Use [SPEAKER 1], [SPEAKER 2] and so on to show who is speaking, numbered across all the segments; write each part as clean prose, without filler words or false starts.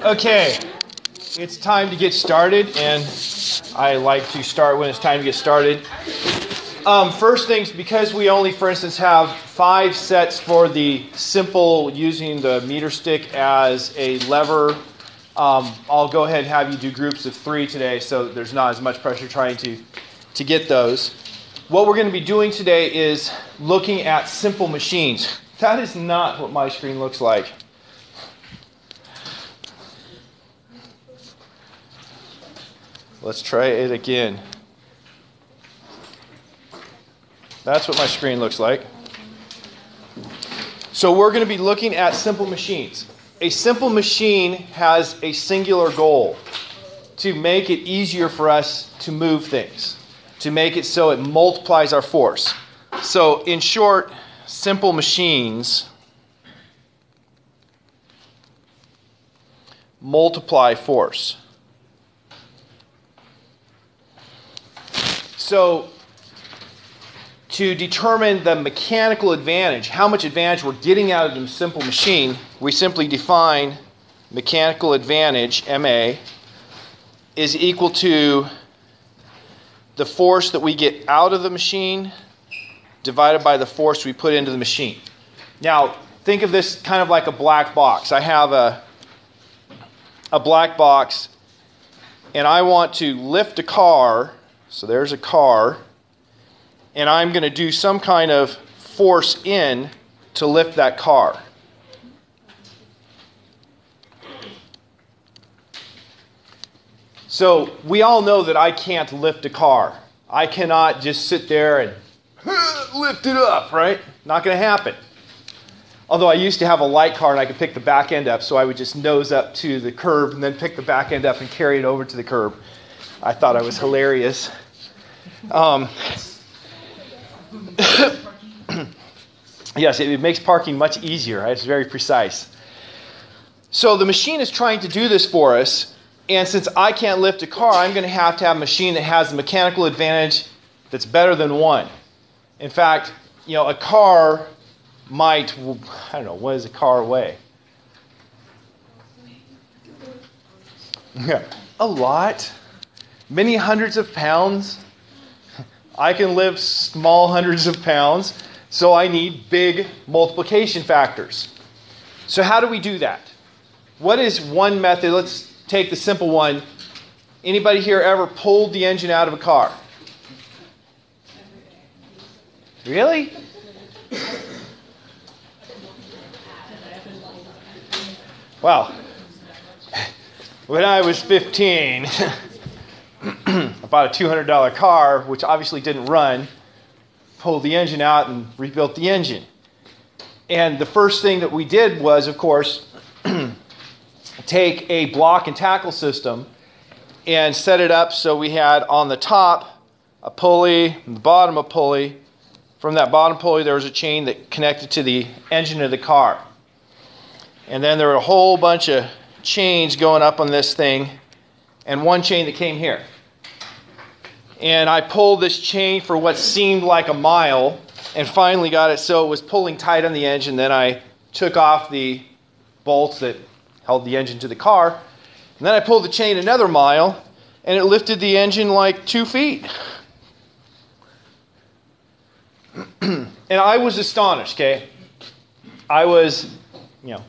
[SPEAKER 1] Okay, it's time to get started, and I like to start when it's time to get started. First things, because we only, for instance, have 5 sets for the simple using the meter stick as a lever, I'll go ahead and have you do groups of 3 today, so there's not as much pressure trying to get those. What we're going to be doing today is looking at simple machines. That is not what my screen looks like. Let's try it again. That's what my screen looks like. So we're going to be looking at simple machines. A simple machine has a singular goal: to make it easier for us to move things, to make it so it multiplies our force. So in short, simple machines multiply force. So to determine the mechanical advantage, how much advantage we're getting out of the simple machine, we simply define mechanical advantage, MA, is equal to the force that we get out of the machine divided by the force we put into the machine. Now, think of this kind of like a black box. I have a black box, and I want to lift a car. So there's a car, and I'm going to do some kind of force in to lift that car. So we all know that I can't lift a car. I cannot just sit there and lift it up, right? Not going to happen. Although I used to have a light car and I could pick the back end up, so I would just nose up to the curb and then pick the back end up and carry it over to the curb. I thought I was hilarious. Yes, it makes parking much easier. Right? It's very precise. So the machine is trying to do this for us, and since I can't lift a car, I'm going to have a machine that has a mechanical advantage that's better than 1. In fact, a car might, I don't know, what does a car weigh? Yeah, a lot. Many hundreds of pounds. I can lift small hundreds of pounds, so I need big multiplication factors. So how do we do that? What is one method? Let's take the simple one. Anybody here ever pulled the engine out of a car? Really? Well, when I was 15, I bought a $200 car, which obviously didn't run, pulled the engine out and rebuilt the engine. And the first thing that we did was, of course, take a block and tackle system and set it up so we had on the top a pulley, and the bottom a pulley. From that bottom pulley there was a chain that connected to the engine of the car. And then there were a whole bunch of chains going up on this thing, and one chain that came here. And I pulled this chain for what seemed like a mile, and finally got it so it was pulling tight on the engine. Then I took off the bolts that held the engine to the car, and then I pulled the chain another mile, and it lifted the engine like 2 feet. And I was astonished, okay? I was,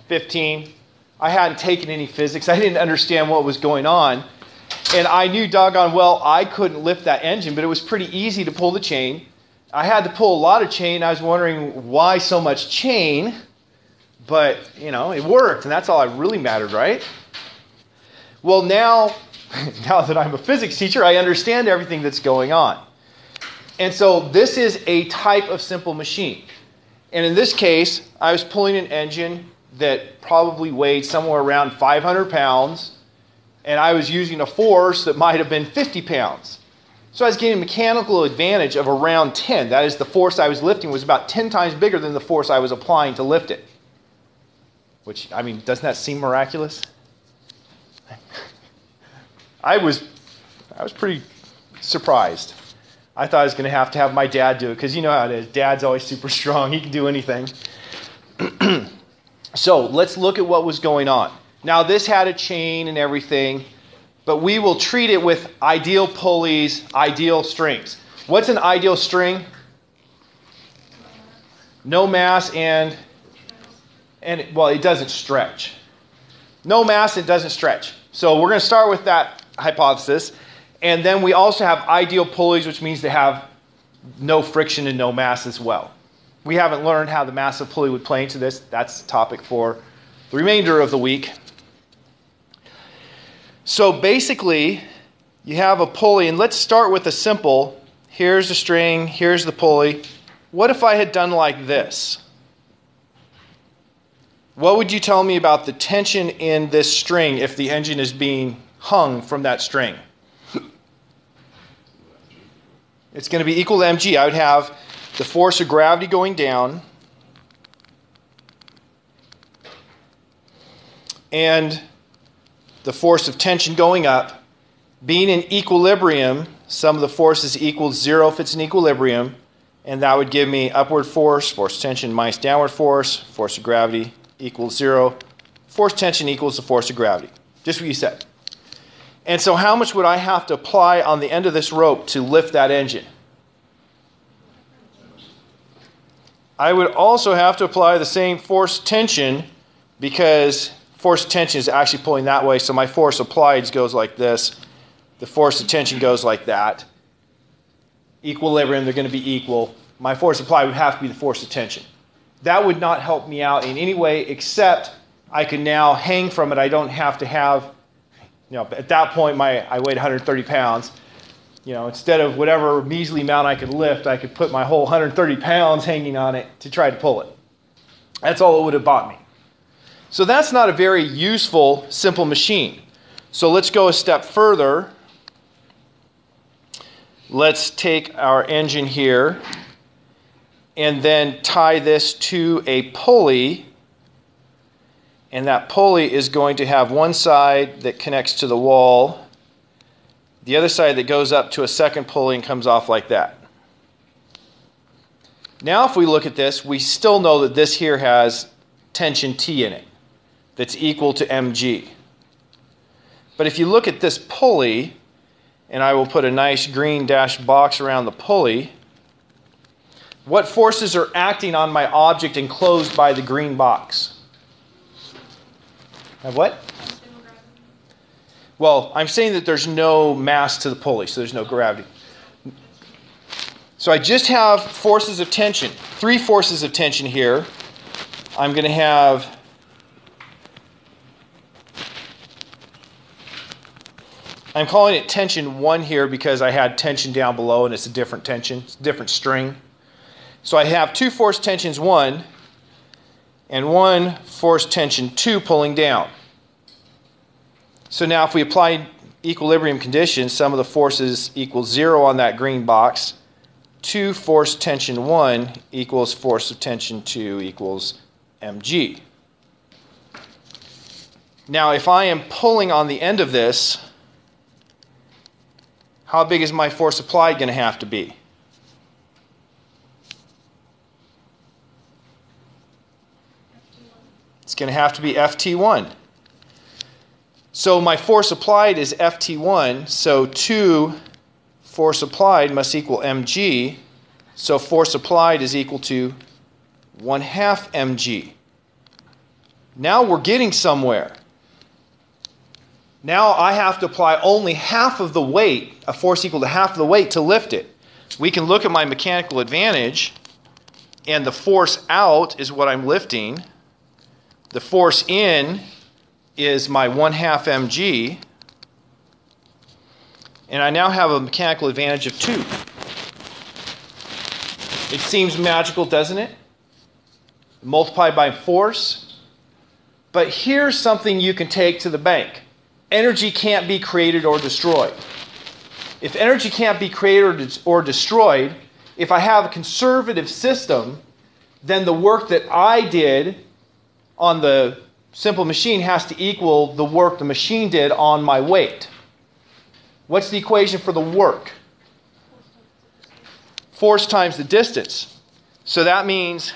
[SPEAKER 1] 15. I hadn't taken any physics. I didn't understand what was going on. And I knew doggone well I couldn't lift that engine, but it was pretty easy to pull the chain. I had to pull a lot of chain. I was wondering why so much chain, but, it worked, and that's all that really mattered, right? Well, now that I'm a physics teacher, I understand everything that's going on. And so this is a type of simple machine. And in this case, I was pulling an engine that probably weighed somewhere around 500 pounds, and I was using a force that might have been 50 pounds. So I was getting a mechanical advantage of around 10. That is, the force I was lifting was about 10 times bigger than the force I was applying to lift it. Which, doesn't that seem miraculous? I was pretty surprised. I thought I was going to have my dad do it, because you know how it is. Dad's always super strong. He can do anything. So let's look at what was going on. Now this had a chain and everything, but we will treat it with ideal pulleys, ideal strings. What's an ideal string? No mass and well, it doesn't stretch. No mass, it doesn't stretch. So we're going to start with that hypothesis. And then we also have ideal pulleys, which means they have no friction and no mass as well. We haven't learned how the mass of pulley would play into this. That's the topic for the remainder of the week. So basically, you have a pulley, and let's start with a simple, here's the string, here's the pulley. What if I had done like this? What would you tell me about the tension in this string if the engine is being hung from that string? It's going to be equal to mg. I would have the force of gravity going down and the force of tension going up. Being in equilibrium, sum of the forces equals 0 if it's in equilibrium, and that would give me upward force, force of tension minus downward force of gravity equals 0. Force tension equals the force of gravity. Just what you said. And so how much would I have to apply on the end of this rope to lift that engine? I would also have to apply the same force tension because force tension is actually pulling that way. So my force applied goes like this. The force of tension goes like that. Equilibrium, they're going to be equal. My force applied would have to be the force of tension. That would not help me out in any way except I can now hang from it. I don't have to have, at that point I weighed 130 pounds. Instead of whatever measly amount I could lift, I could put my whole 130 pounds hanging on it to try to pull it. That's all it would have bought me. So that's not a very useful, simple machine. So let's go a step further. Let's take our engine here and then tie this to a pulley. And that pulley is going to have one side that connects to the wall, the other side that goes up to a second pulley and comes off like that. Now if we look at this, we still know that this here has tension T in it that's equal to mg. But if you look at this pulley, and I will put a nice green dashed box around the pulley, what forces are acting on my object enclosed by the green box? What? Well, I'm saying that there's no mass to the pulley, so there's no gravity. So I just have forces of tension, 3 forces of tension here. I'm going to have I'm calling it tension 1 here because I had tension down below and it's a different tension, it's a different string. So I have 2 force tensions 1 and 1 force tension 2 pulling down. So now if we apply equilibrium conditions, sum of the forces equals 0 on that green box. 2 force tension 1 equals force of tension 2 equals mg. Now if I am pulling on the end of this, how big is my force applied going to have to be? It's going to have to be Ft1. So my force applied is Ft1, so 2 force applied must equal mg, so force applied is equal to 1/2 mg. Now we're getting somewhere. Now I have to apply only half of the weight, a force equal to half of the weight, to lift it. We can look at my mechanical advantage, and the force out is what I'm lifting. The force in is my 1/2 mg, and I now have a mechanical advantage of 2. It seems magical, doesn't it? Multiplied by force. But here's something you can take to the bank. Energy can't be created or destroyed. If energy can't be created or destroyed, if I have a conservative system, then the work that I did on the simple machine has to equal the work the machine did on my weight. What's the equation for the work? Force times the distance. So that means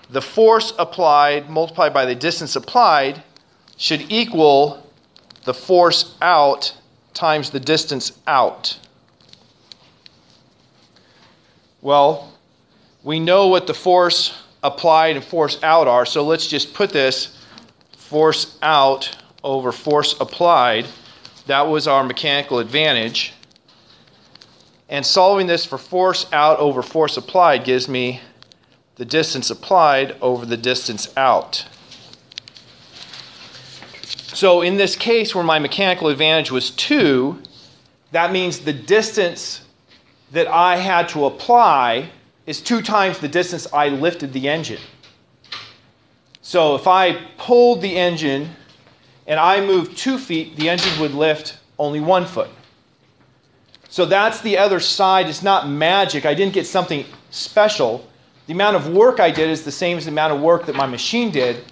[SPEAKER 1] the force applied multiplied by the distance applied should equal the force out times the distance out. Well, we know what the force applied and force out are, so let's just put this force out over force applied. That was our mechanical advantage. And solving this for force out over force applied gives me the distance applied over the distance out. So in this case where my mechanical advantage was 2, that means the distance that I had to apply is 2 times the distance I lifted the engine. So if I pulled the engine and I moved 2 feet, the engine would lift only 1 foot. So that's the other side. It's not magic. I didn't get something special. The amount of work I did is the same as the amount of work that my machine did,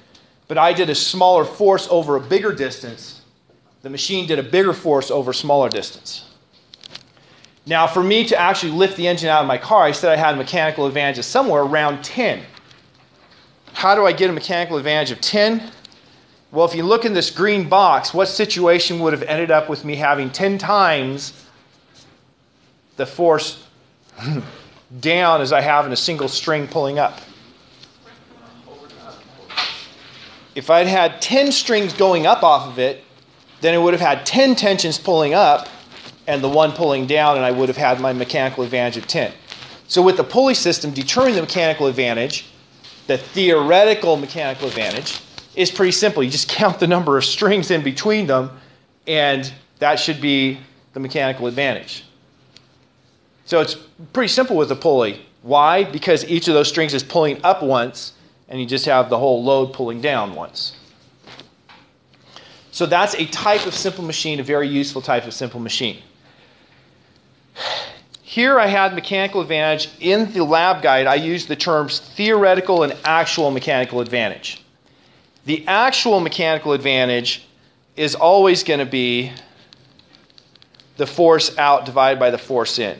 [SPEAKER 1] but I did a smaller force over a bigger distance. The machine did a bigger force over a smaller distance. Now, for me to actually lift the engine out of my car, I said I had a mechanical advantage of somewhere around 10. How do I get a mechanical advantage of 10? Well, if you look in this green box, what situation would have ended up with me having 10 times the force down as I have in a single string pulling up? If I'd had 10 strings going up off of it, then it would have had 10 tensions pulling up and the 1 pulling down, and I would have had my mechanical advantage of 10. So with the pulley system, determining the mechanical advantage, the theoretical mechanical advantage, is pretty simple. You just count the number of strings in between them, and that should be the mechanical advantage. So it's pretty simple with the pulley. Why? Because each of those strings is pulling up once, and you just have the whole load pulling down once. So that's a type of simple machine, a very useful type of simple machine. Here I had mechanical advantage. In the lab guide, I used the terms theoretical and actual mechanical advantage. The actual mechanical advantage is always going to be the force out divided by the force in.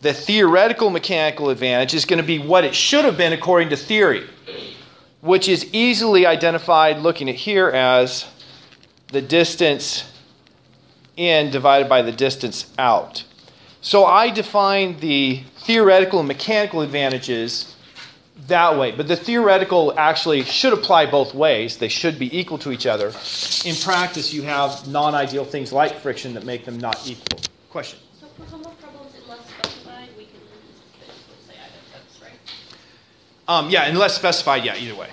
[SPEAKER 1] The theoretical mechanical advantage is going to be what it should have been according to theory, which is easily identified looking at here as the distance in divided by the distance out. So I define the theoretical and mechanical advantages that way. But the theoretical actually should apply both ways. They should be equal to each other. In practice, you have non-ideal things like friction that make them not equal. Question?
[SPEAKER 2] So for homework problems, unless specified, we can basically say either of those, right?
[SPEAKER 1] Yeah, unless specified, yeah, either way.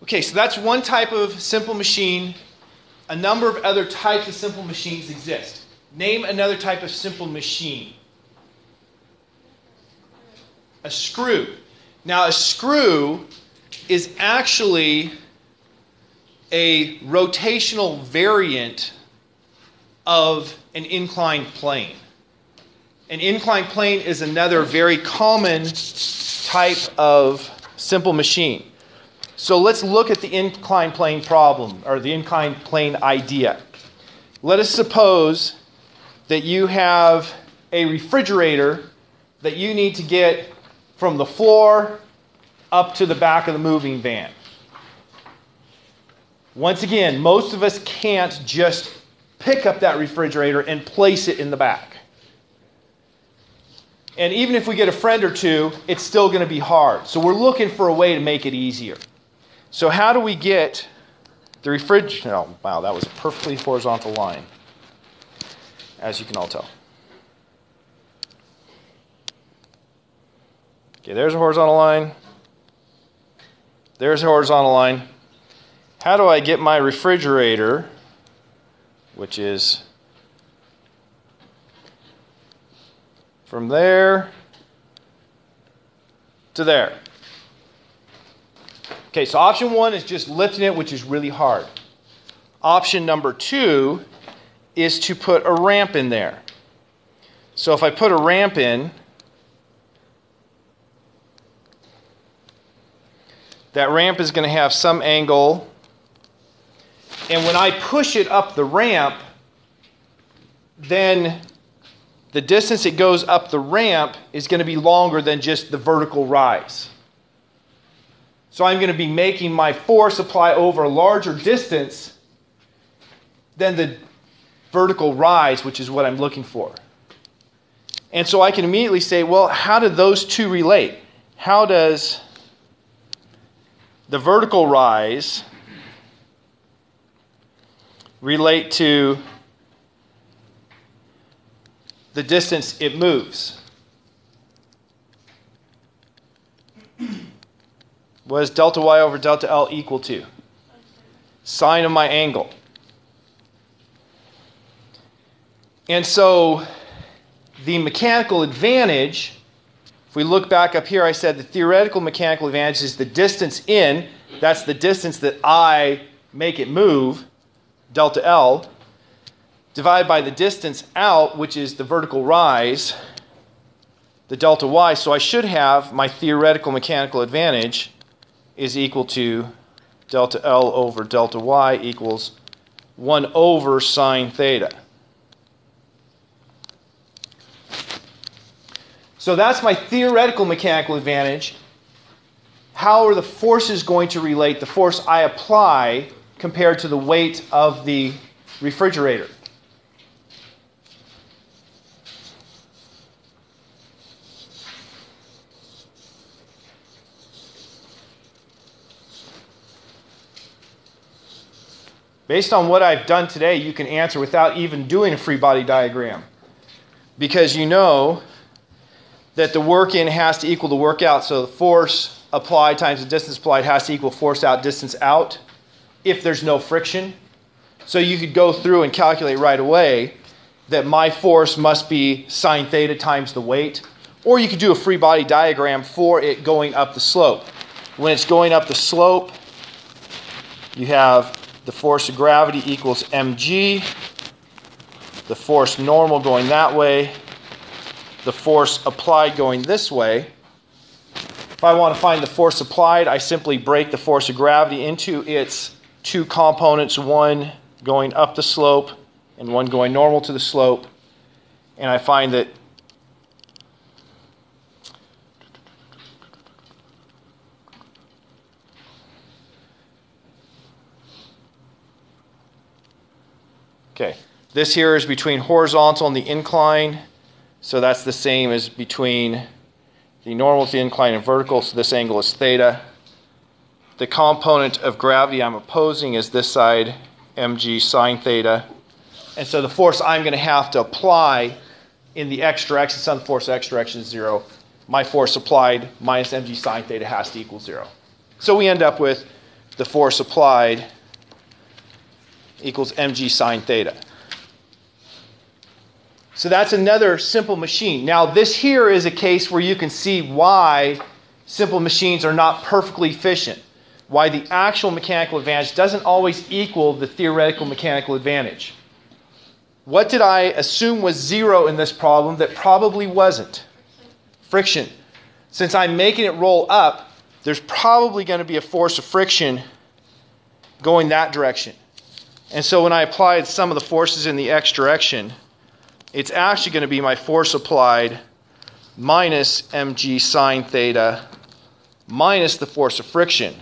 [SPEAKER 1] Okay, so that's one type of simple machine. A number of other types of simple machines exist. Name another type of simple machine. A screw. Now, a screw is actually a rotational variant of an inclined plane. An inclined plane is another very common type of simple machine. So let's look at the inclined plane problem, or the inclined plane idea. Let us suppose that you have a refrigerator that you need to get from the floor up to the back of the moving van. Once again, most of us can't just pick up that refrigerator and place it in the back. And even if we get a friend or two, it's still going to be hard. So we're looking for a way to make it easier. So how do we get the refrigerator? Oh, wow, that was a perfectly horizontal line, as you can all tell. Okay, there's a horizontal line. There's a horizontal line. How do I get my refrigerator, which is from there to there? Okay, so option 1 is just lifting it, which is really hard. Option number 2 is to put a ramp in there. So if I put a ramp in, that ramp is going to have some angle, and when I push it up the ramp, then the distance it goes up the ramp is going to be longer than just the vertical rise. So I'm going to be making my force apply over a larger distance than the vertical rise, which is what I'm looking for. And so I can immediately say, well, how do those two relate? How does the vertical rise relate to the distance it moves? What does delta y over delta L equal to? Sine of my angle. And so the mechanical advantage, if we look back up here, I said the theoretical mechanical advantage is the distance in, that's the distance that I make it move, delta L, divided by the distance out, which is the vertical rise, the delta y. So I should have my theoretical mechanical advantage is equal to delta L over delta y equals 1 over sine theta. So that's my theoretical mechanical advantage. How are the forces going to relate, the force I apply compared to the weight of the refrigerator? Based on what I've done today, you can answer without even doing a free body diagram. Because you know that the work in has to equal the work out. So the force applied times the distance applied has to equal force out, distance out, if there's no friction. So you could go through and calculate right away that my force must be sine theta times the weight. Or you could do a free body diagram for it going up the slope. When it's going up the slope, you have the force of gravity equals mg, the force normal going that way, the force applied going this way. If I want to find the force applied, I simply break the force of gravity into its two components, one going up the slope and one going normal to the slope. And I find that this here is between horizontal and the incline. So that's the same as between the normal to the incline and vertical. So this angle is theta. The component of gravity I'm opposing is this side, mg sine theta. And so the force I'm going to have to apply in the x direction, some force x direction is 0. My force applied minus mg sine theta has to equal 0. So we end up with the force applied equals mg sine theta. So that's another simple machine. Now this here is a case where you can see why simple machines are not perfectly efficient. Why the actual mechanical advantage doesn't always equal the theoretical mechanical advantage. What did I assume was 0 in this problem that probably wasn't? Friction. Since I'm making it roll up, there's probably going to be a force of friction going that direction. And so when I applied some of the forces in the x direction, it's actually going to be my force applied minus mg sine theta minus the force of friction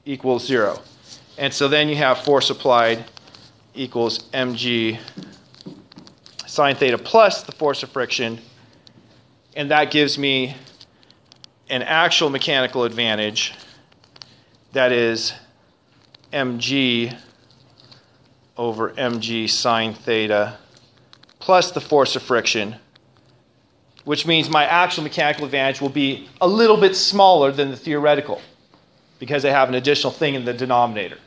[SPEAKER 1] equals 0. And so then you have force applied equals mg sine theta plus the force of friction. And that gives me an actual mechanical advantage that is mg over mg sine theta plus the force of friction, which means my actual mechanical advantage will be a little bit smaller than the theoretical because I have an additional thing in the denominator.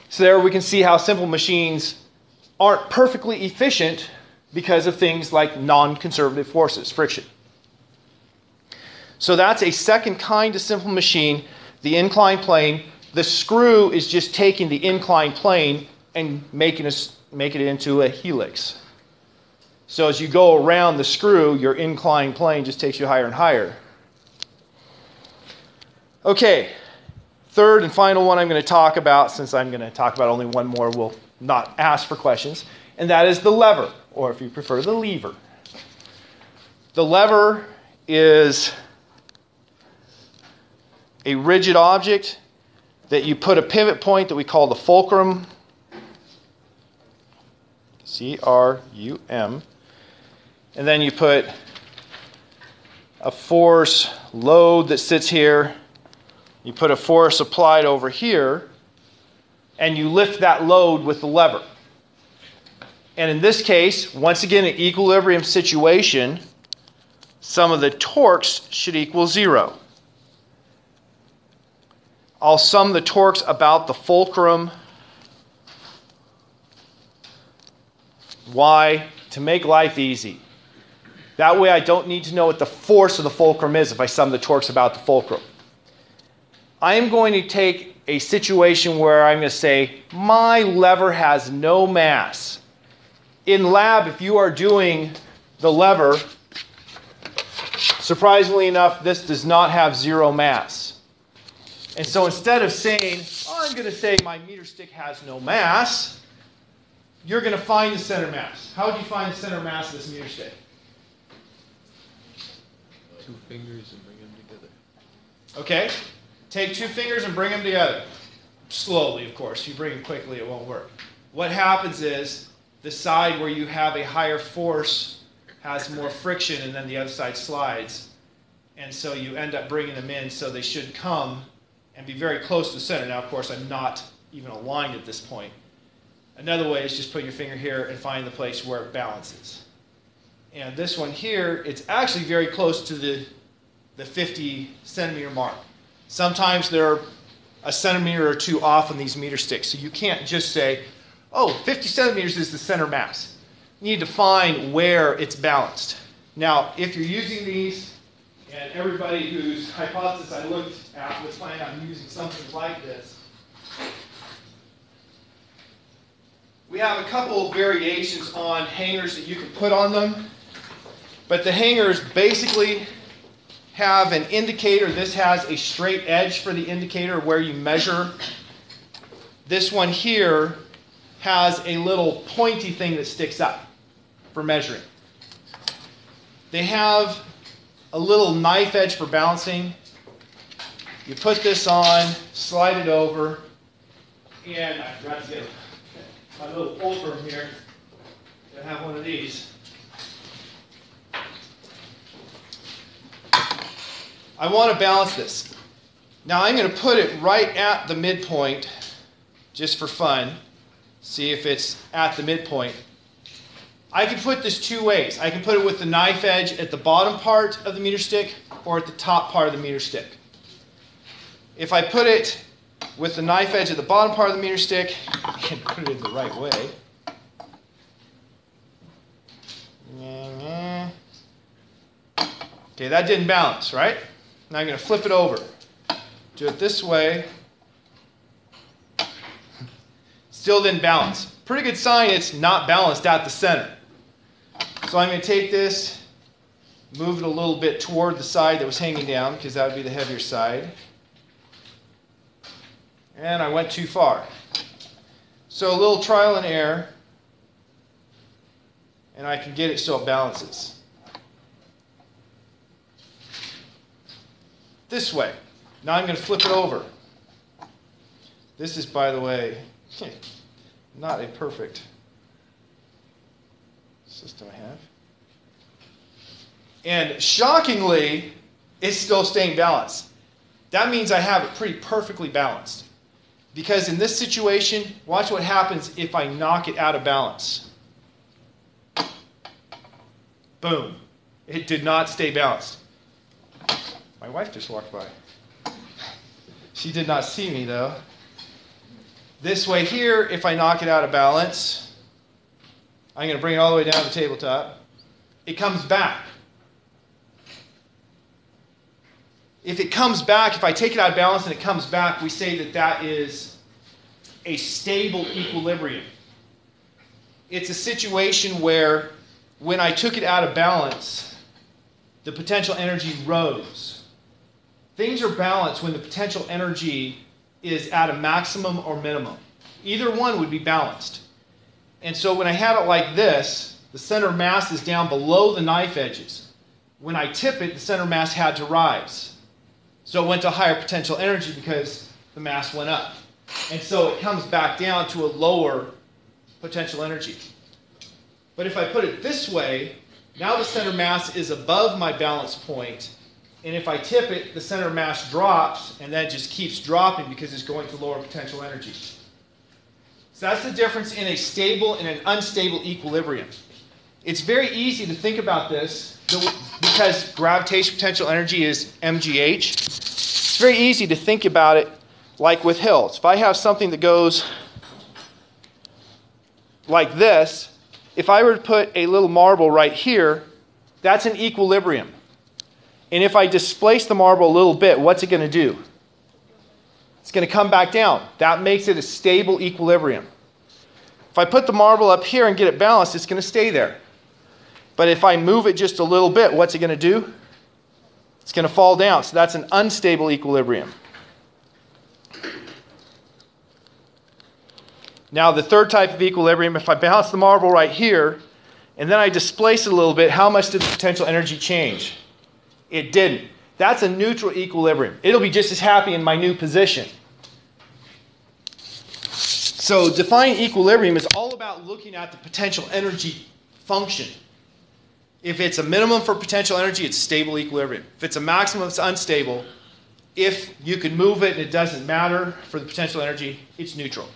[SPEAKER 1] So there we can see how simple machines aren't perfectly efficient because of things like non-conservative forces, friction. So that's a second kind of simple machine, the inclined plane. The screw is just taking the inclined plane and making it into a helix. So as you go around the screw, your inclined plane just takes you higher and higher. Okay, third and final one I'm going to talk about, since I'm going to talk about only one more, we'll not ask for questions, and that is the lever, or if you prefer, the lever. The lever is a rigid object that you put a pivot point that we call the fulcrum, C-R-U-M, and then you put a force load that sits here, you put a force applied over here, and you lift that load with the lever. And in this case, once again, an equilibrium situation, sum of the torques should equal 0. I'll sum the torques about the fulcrum. Why? To make life easy. That way I don't need to know what the force of the fulcrum is if I sum the torques about the fulcrum. I am going to take a situation where I'm going to say my lever has no mass. In lab, if you are doing the lever, surprisingly enough, this does not have 0 mass. And so instead of saying, oh, I'm going to say my meter stick has no mass, you're going to find the center mass. How would you find the center mass of this meter stick?
[SPEAKER 3] 2 fingers and bring them together.
[SPEAKER 1] Okay. Take 2 fingers and bring them together. Slowly, of course. If you bring them quickly, it won't work. What happens is the side where you have a higher force has more friction, and then the other side slides. And so you end up bringing them in, so they should come and be very close to the center. Now, of course, I'm not even aligned at this point. Another way is just put your finger here and find the place where it balances. And this one here, it's actually very close to the 50 centimeter mark. Sometimes they're a centimeter or 2 off on these meter sticks. So you can't just say, oh, 50 centimeters is the center mass. You need to find where it's balanced. Now, if you're using these, and everybody whose hypothesis I looked at was planning on using something like this, we have a couple of variations on hangers that you can put on them. But the hangers basically have an indicator. This has a straight edge for the indicator where you measure. This one here has a little pointy thing that sticks up for measuring. They have a little knife edge for balancing. You put this on, slide it over, and I forgot to get my little fulcrum here. I have one of these. I want to balance this. Now I'm going to put it right at the midpoint, just for fun. See if it's at the midpoint. I can put this 2 ways. I can put it with the knife edge at the bottom part of the meter stick or at the top part of the meter stick. If I put it with the knife edge at the bottom part of the meter stick and put it in the right way, okay, that didn't balance, right? Now I'm going to flip it over. Do it this way. Still didn't balance. Pretty good sign it's not balanced at the center. So I'm going to take this, move it a little bit toward the side that was hanging down, because that would be the heavier side. And I went too far. So a little trial and error, and I can get it so it balances. This way. Now I'm going to flip it over. This is, by the way, not a perfect system I have. And shockingly, it's still staying balanced. That means I have it pretty perfectly balanced. Because in this situation, watch what happens if I knock it out of balance. Boom. It did not stay balanced. My wife just walked by. She did not see me, though. This way here, if I knock it out of balance, I'm going to bring it all the way down to the tabletop. It comes back. If it comes back, if I take it out of balance and it comes back, we say that that is a stable equilibrium. It's a situation where when I took it out of balance, the potential energy rose. Things are balanced when the potential energy is at a maximum or minimum. Either one would be balanced. And so when I had it like this, the center of mass is down below the knife edges. When I tip it, the center of mass had to rise. So it went to higher potential energy because the mass went up. And so it comes back down to a lower potential energy. But if I put it this way, now the center mass is above my balance point, and if I tip it, the center mass drops, and then it just keeps dropping because it's going to lower potential energy. So that's the difference in a stable and an unstable equilibrium. It's very easy to think about this because gravitation potential energy is mgh. It's very easy to think about it like with hills. If I have something that goes like this, if I were to put a little marble right here, that's an equilibrium. And if I displace the marble a little bit, what's it going to do? It's going to come back down. That makes it a stable equilibrium. If I put the marble up here and get it balanced, it's going to stay there. But if I move it just a little bit, what's it going to do? It's going to fall down. So that's an unstable equilibrium. Now the third type of equilibrium, if I balance the marble right here, and then I displace it a little bit, how much did the potential energy change? It didn't. That's a neutral equilibrium. It'll be just as happy in my new position. So defiant equilibrium is all about looking at the potential energy function. If it's a minimum for potential energy, it's stable equilibrium. If it's a maximum, it's unstable. If you can move it and it doesn't matter for the potential energy, it's neutral.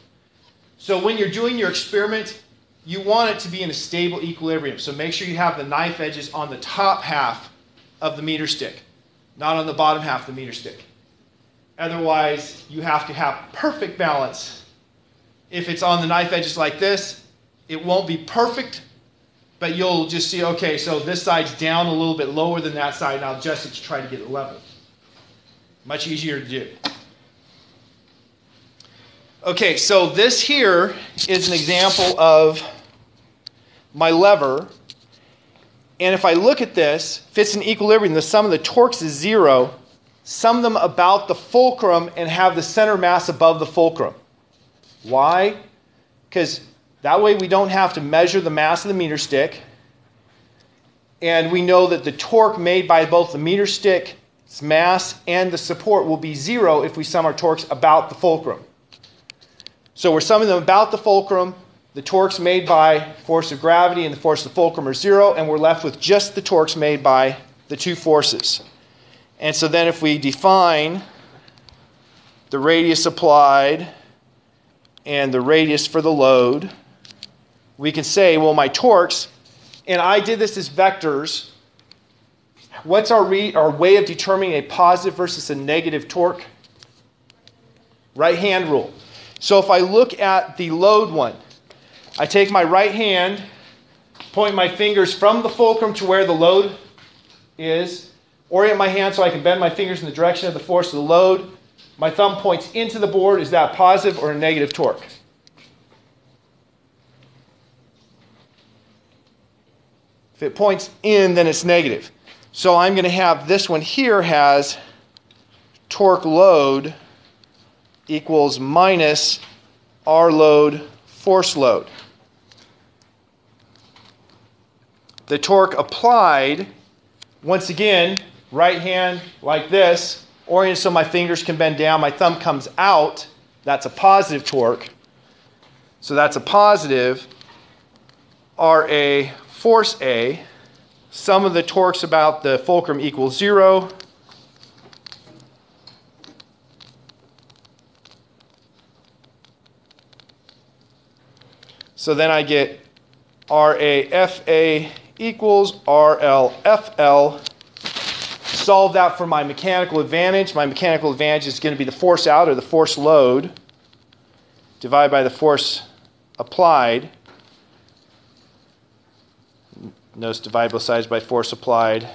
[SPEAKER 1] So when you're doing your experiment, you want it to be in a stable equilibrium. So make sure you have the knife edges on the top half of the meter stick, not on the bottom half of the meter stick. Otherwise, you have to have perfect balance. If it's on the knife edges like this, it won't be perfect, but you'll just see, okay, so this side's down a little bit lower than that side, and I'll adjust it to try to get it level. Much easier to do. Okay, so this here is an example of my lever. And if I look at this, if it's in equilibrium, the sum of the torques is 0. Sum them about the fulcrum and have the center mass above the fulcrum. Why? Because that way we don't have to measure the mass of the meter stick. And we know that the torque made by both the meter stick's mass and the support will be 0 if we sum our torques about the fulcrum. So we're summing them about the fulcrum. The torques made by force of gravity and the force of the fulcrum are 0, and we're left with just the torques made by the two forces. And so then if we define the radius applied and the radius for the load, we can say, well, my torques, and I did this as vectors. What's our way of determining a positive versus a negative torque? Right-hand rule. So if I look at the load one, I take my right hand, point my fingers from the fulcrum to where the load is, orient my hand so I can bend my fingers in the direction of the force of the load. My thumb points into the board. Is that positive or a negative torque? If it points in, then it's negative. So I'm going to have this one here has torque load equals minus R load force load. The torque applied, once again, right hand like this, oriented so my fingers can bend down, my thumb comes out, that's a positive torque. So that's a positive RA force A. Sum of the torques about the fulcrum equals 0. So then I get RAFA equals RLFL. Solve that for my mechanical advantage. My mechanical advantage is going to be the force out, or the force load, divided by the force applied. Notice divide both sides by force applied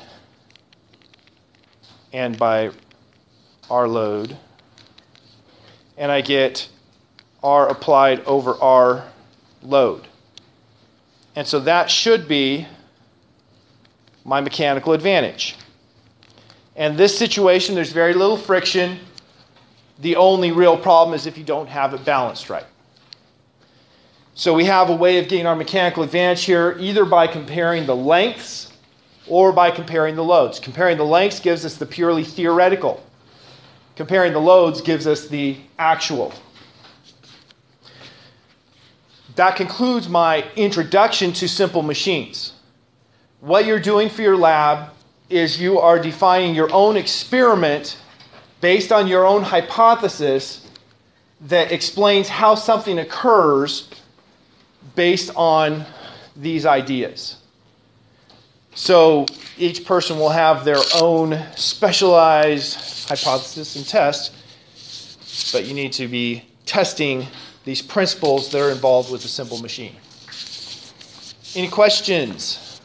[SPEAKER 1] and by R load. And I get R applied over R load. And so that should be my mechanical advantage. And this situation, there's very little friction. The only real problem is if you don't have it balanced right. So we have a way of getting our mechanical advantage here, either by comparing the lengths or by comparing the loads. Comparing the lengths gives us the purely theoretical. Comparing the loads gives us the actual. That concludes my introduction to simple machines. What you're doing for your lab is you are defining your own experiment based on your own hypothesis that explains how something occurs based on these ideas. So each person will have their own specialized hypothesis and test, but you need to be testing these principles that are involved with a simple machine. Any questions?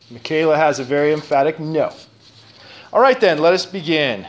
[SPEAKER 1] Michaela has a very emphatic no. All right then, let us begin.